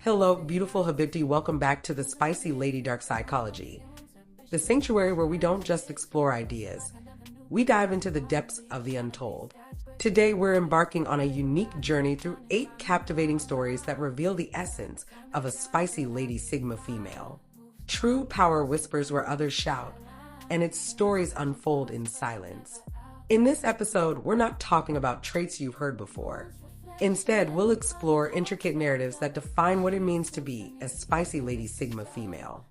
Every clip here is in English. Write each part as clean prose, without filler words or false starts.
Hello, beautiful Habibti. Welcome back to the Spicy Lady Dark Psychology, the sanctuary where we don't just explore ideas, we dive into the depths of the untold. Today, we're embarking on a unique journey through 8 captivating stories that reveal the essence of a spicy lady Sigma female. True power whispers where others shout, and its stories unfold in silence. In this episode, we're not talking about traits you've heard before. Instead, we'll explore intricate narratives that define what it means to be a spicy lady Sigma female.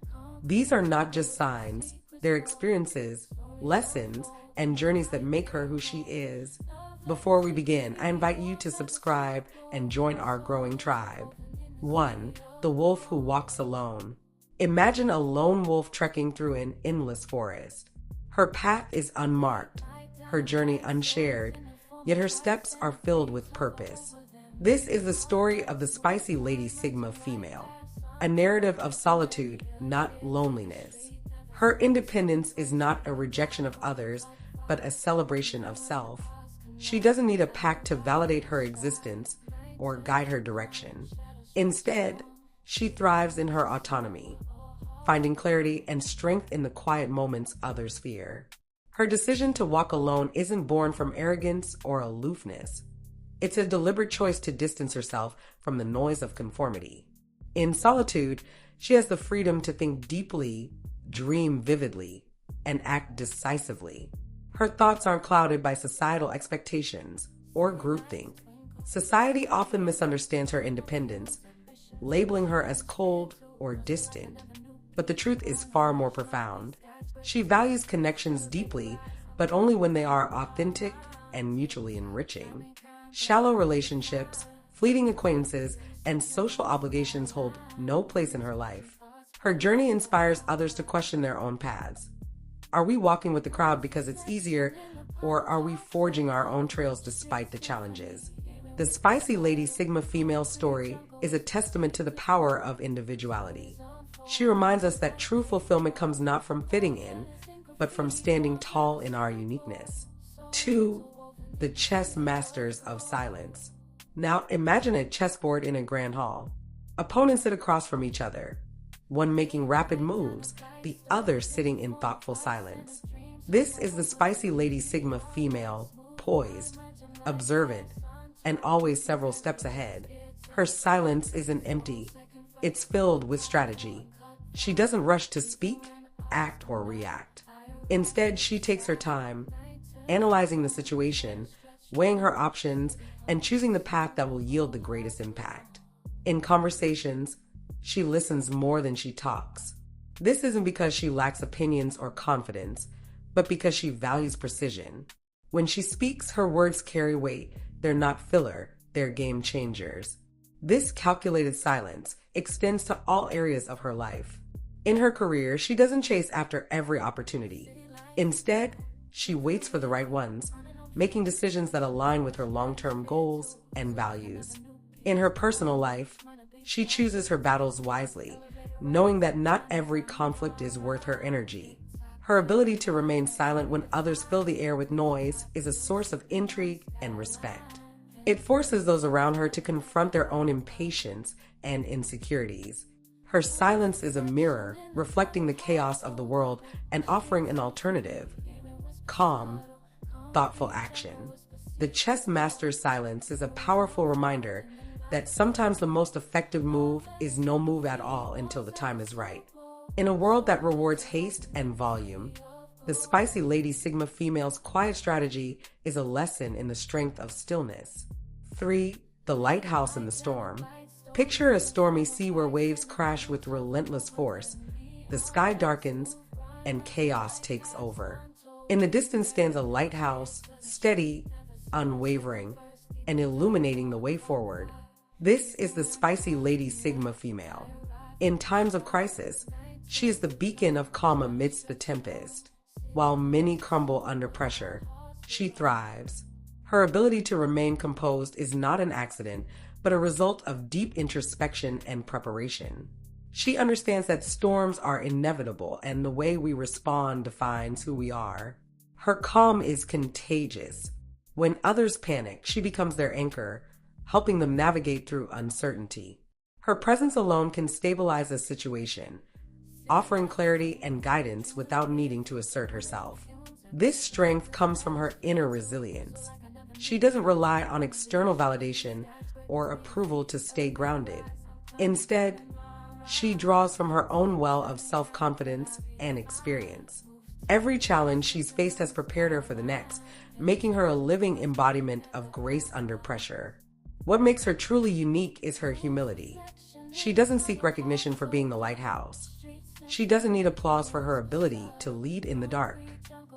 These are not just signs, they're experiences, lessons, and journeys that make her who she is. Before we begin, I invite you to subscribe and join our growing tribe. 1. The wolf who walks alone. Imagine a lone wolf trekking through an endless forest. Her path is unmarked, her journey unshared, yet her steps are filled with purpose. This is the story of the spicy lady Sigma female, a narrative of solitude, not loneliness. Her independence is not a rejection of others, but a celebration of self. She doesn't need a pack to validate her existence or guide her direction. Instead, she thrives in her autonomy, finding clarity and strength in the quiet moments others fear. Her decision to walk alone isn't born from arrogance or aloofness. It's a deliberate choice to distance herself from the noise of conformity. In solitude, she has the freedom to think deeply, dream vividly, and act decisively. Her thoughts aren't clouded by societal expectations or groupthink. Society often misunderstands her independence, labeling her as cold or distant. But the truth is far more profound. She values connections deeply, but only when they are authentic and mutually enriching. Shallow relationships, fleeting acquaintances, and social obligations hold no place in her life. Her journey inspires others to question their own paths. Are we walking with the crowd because it's easier, or are we forging our own trails despite the challenges? The Spicy Lady Sigma female story is a testament to the power of individuality. She reminds us that true fulfillment comes not from fitting in, but from standing tall in our uniqueness. 2. The chess masters of silence. Now imagine a chessboard in a grand hall. Opponents sit across from each other, one making rapid moves, the other sitting in thoughtful silence. This is the spicy lady Sigma female, poised, observant, and always several steps ahead. Her silence isn't empty. It's filled with strategy. She doesn't rush to speak, act, or react. Instead, she takes her time, analyzing the situation, weighing her options, and choosing the path that will yield the greatest impact. In conversations, she listens more than she talks. This isn't because she lacks opinions or confidence, but because she values precision. When she speaks, her words carry weight. They're not filler, they're game changers. This calculated silence extends to all areas of her life. In her career, she doesn't chase after every opportunity. Instead, she waits for the right ones, making decisions that align with her long-term goals and values. In her personal life, she chooses her battles wisely, knowing that not every conflict is worth her energy. Her ability to remain silent when others fill the air with noise is a source of intrigue and respect. It forces those around her to confront their own impatience and insecurities. Her silence is a mirror, reflecting the chaos of the world and offering an alternative. Calm, thoughtful action. The chess master's silence is a powerful reminder that sometimes the most effective move is no move at all until the time is right. In a world that rewards haste and volume, the spicy lady Sigma female's quiet strategy is a lesson in the strength of stillness. 3. The lighthouse in the storm. Picture a stormy sea where waves crash with relentless force. The sky darkens and chaos takes over. In the distance stands a lighthouse, steady, unwavering, and illuminating the way forward. This is the spicy lady Sigma female. In times of crisis, she is the beacon of calm amidst the tempest. While many crumble under pressure, she thrives. Her ability to remain composed is not an accident, but a result of deep introspection and preparation. She understands that storms are inevitable and the way we respond defines who we are. Her calm is contagious. When others panic, she becomes their anchor, helping them navigate through uncertainty. Her presence alone can stabilize a situation, offering clarity and guidance without needing to assert herself. This strength comes from her inner resilience. She doesn't rely on external validation or approval to stay grounded. Instead, she draws from her own well of self-confidence and experience. Every challenge she's faced has prepared her for the next, making her a living embodiment of grace under pressure. What makes her truly unique is her humility. She doesn't seek recognition for being the lighthouse. She doesn't need applause for her ability to lead in the dark.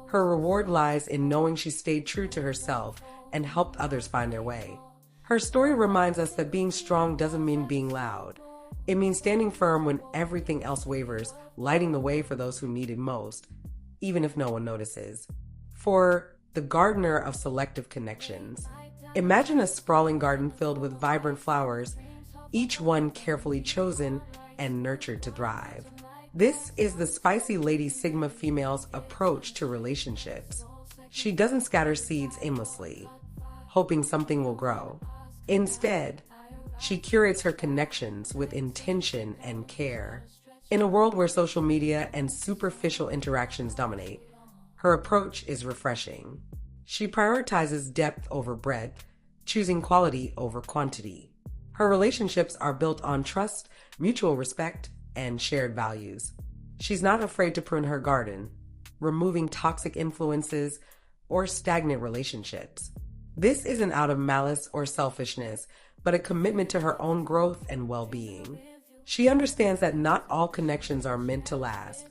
Her reward lies in knowing she stayed true to herself and helped others find their way. Her story reminds us that being strong doesn't mean being loud. It means standing firm when everything else wavers, lighting the way for those who need it most, even if no one notices. For the gardener of selective connections, imagine a sprawling garden filled with vibrant flowers, each one carefully chosen and nurtured to thrive. This is the spicy Lady Sigma female's approach to relationships. She doesn't scatter seeds aimlessly, hoping something will grow. Instead, she curates her connections with intention and care. In a world where social media and superficial interactions dominate, her approach is refreshing. She prioritizes depth over breadth, choosing quality over quantity. Her relationships are built on trust, mutual respect, and shared values. She's not afraid to prune her garden, removing toxic influences or stagnant relationships. This isn't out of malice or selfishness, but a commitment to her own growth and well-being. She understands that not all connections are meant to last,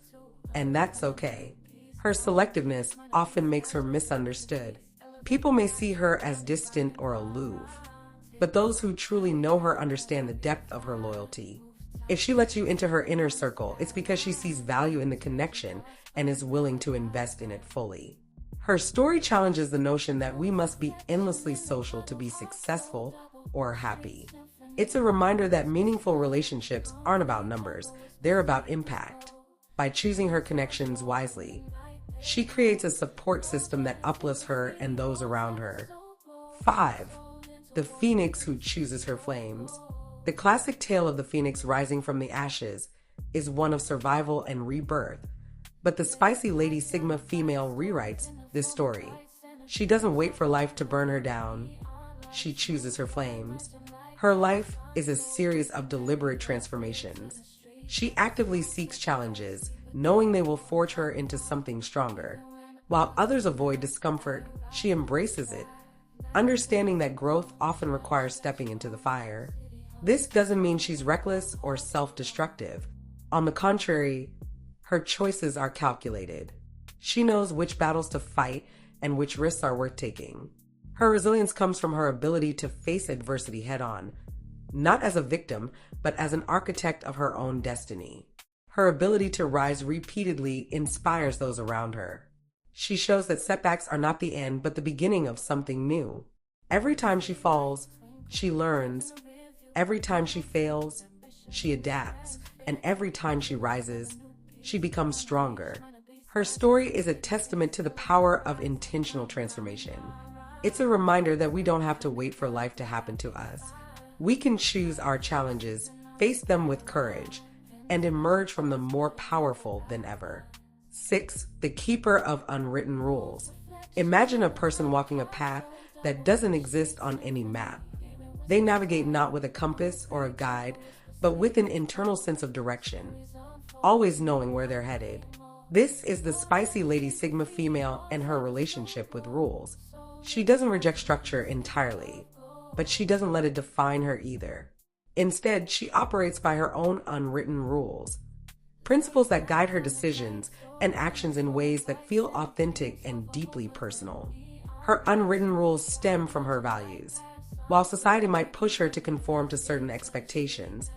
and that's okay. Her selectiveness often makes her misunderstood. People may see her as distant or aloof, but those who truly know her understand the depth of her loyalty. If she lets you into her inner circle, it's because she sees value in the connection and is willing to invest in it fully. Her story challenges the notion that we must be endlessly social to be successful or happy. It's a reminder that meaningful relationships aren't about numbers, they're about impact. By choosing her connections wisely, she creates a support system that uplifts her and those around her. 5. The phoenix who chooses her flames. The classic tale of the phoenix rising from the ashes is one of survival and rebirth, but the spicy Lady Sigma female rewrites this story. She doesn't wait for life to burn her down. She chooses her flames. Her life is a series of deliberate transformations. She actively seeks challenges, knowing they will forge her into something stronger. While others avoid discomfort, she embraces it, understanding that growth often requires stepping into the fire. This doesn't mean she's reckless or self-destructive. On the contrary, her choices are calculated. She knows which battles to fight and which risks are worth taking. Her resilience comes from her ability to face adversity head-on, not as a victim, but as an architect of her own destiny. Her ability to rise repeatedly inspires those around her. She shows that setbacks are not the end, but the beginning of something new. Every time she falls, she learns. Every time she fails, she adapts. And every time she rises, she becomes stronger. Her story is a testament to the power of intentional transformation. It's a reminder that we don't have to wait for life to happen to us. We can choose our challenges, face them with courage, and emerge from them more powerful than ever. 6. The keeper of unwritten rules. Imagine a person walking a path that doesn't exist on any map. They navigate not with a compass or a guide, but with an internal sense of direction, always knowing where they're headed. This is the spicy Lady Sigma female and her relationship with rules. She doesn't reject structure entirely, but she doesn't let it define her either. Instead, she operates by her own unwritten rules, principles that guide her decisions and actions in ways that feel authentic and deeply personal. Her unwritten rules stem from her values. While society might push her to conform to certain expectations,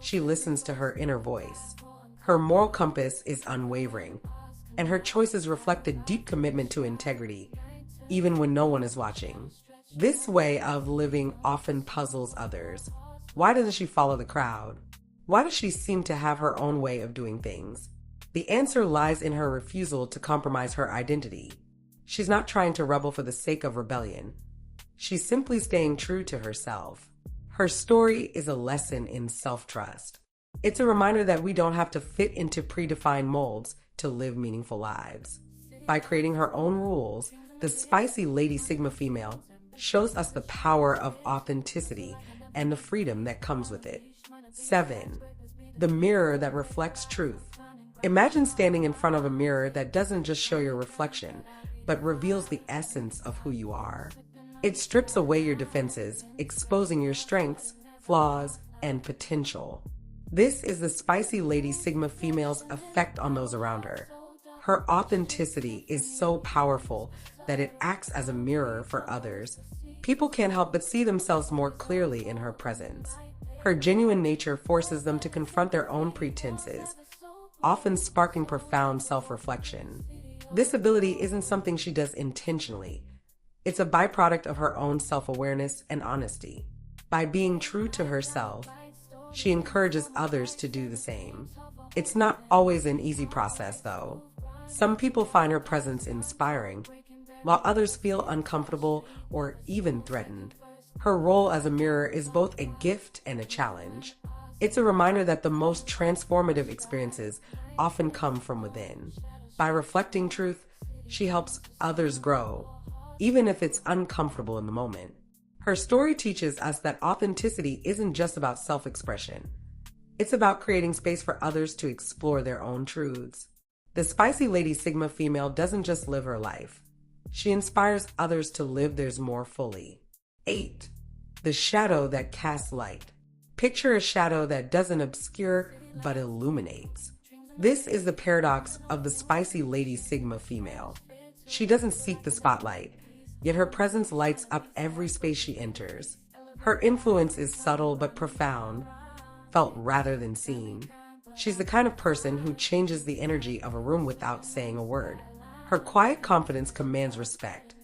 she listens to her inner voice. Her moral compass is unwavering, and her choices reflect a deep commitment to integrity, even when no one is watching. This way of living often puzzles others. Why doesn't she follow the crowd? Why does she seem to have her own way of doing things? The answer lies in her refusal to compromise her identity. She's not trying to rebel for the sake of rebellion. She's simply staying true to herself. Her story is a lesson in self-trust. It's a reminder that we don't have to fit into predefined molds to live meaningful lives. By creating her own rules, the spicy Lady Sigma female shows us the power of authenticity and the freedom that comes with it. 7. The mirror that reflects truth. Imagine standing in front of a mirror that doesn't just show your reflection, but reveals the essence of who you are. It strips away your defenses, exposing your strengths, flaws, and potential. This is the spicy Lady Sigma female's effect on those around her. Her authenticity is so powerful that it acts as a mirror for others. People can't help but see themselves more clearly in her presence. Her genuine nature forces them to confront their own pretenses, often sparking profound self-reflection. This ability isn't something she does intentionally. It's a byproduct of her own self-awareness and honesty. By being true to herself, she encourages others to do the same. It's not always an easy process, though. Some people find her presence inspiring, while others feel uncomfortable or even threatened. Her role as a mirror is both a gift and a challenge. It's a reminder that the most transformative experiences often come from within. By reflecting truth, she helps others grow, even if it's uncomfortable in the moment. Her story teaches us that authenticity isn't just about self-expression. It's about creating space for others to explore their own truths. The spicy Lady Sigma female doesn't just live her life. She inspires others to live theirs more fully. 8. The shadow that casts light. Picture a shadow that doesn't obscure but illuminates. This is the paradox of the spicy Lady Sigma female. She doesn't seek the spotlight, yet her presence lights up every space she enters. Her influence is subtle but profound, felt rather than seen. She's the kind of person who changes the energy of a room without saying a word. Her quiet confidence commands respect,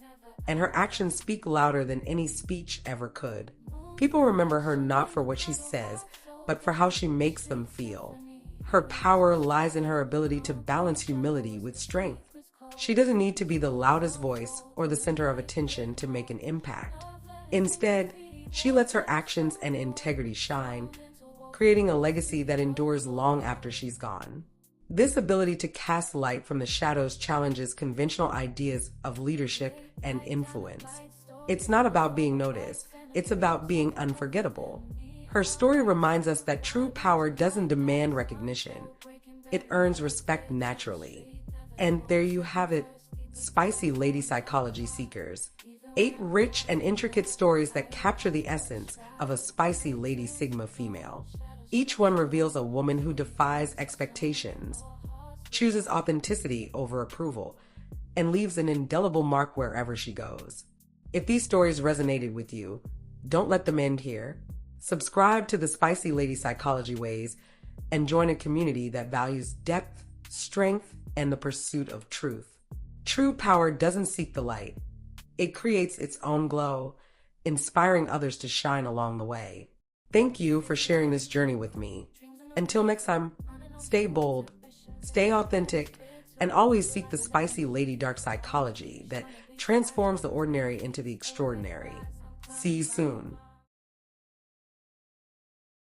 and her actions speak louder than any speech ever could. People remember her not for what she says, but for how she makes them feel. Her power lies in her ability to balance humility with strength. She doesn't need to be the loudest voice or the center of attention to make an impact. Instead, she lets her actions and integrity shine, creating a legacy that endures long after she's gone. This ability to cast light from the shadows challenges conventional ideas of leadership and influence. It's not about being noticed, it's about being unforgettable. Her story reminds us that true power doesn't demand recognition. It earns respect naturally. And there you have it, spicy lady psychology seekers. 8 rich and intricate stories that capture the essence of a spicy Lady Sigma female. Each one reveals a woman who defies expectations, chooses authenticity over approval, and leaves an indelible mark wherever she goes. If these stories resonated with you, don't let them end here. Subscribe to the Spicy Lady Psychology Ways and join a community that values depth, strength, and the pursuit of truth. True power doesn't seek the light. It creates its own glow, inspiring others to shine along the way. Thank you for sharing this journey with me. Until next time, stay bold, stay authentic, and always seek the spicy lady dark psychology that transforms the ordinary into the extraordinary. See you soon.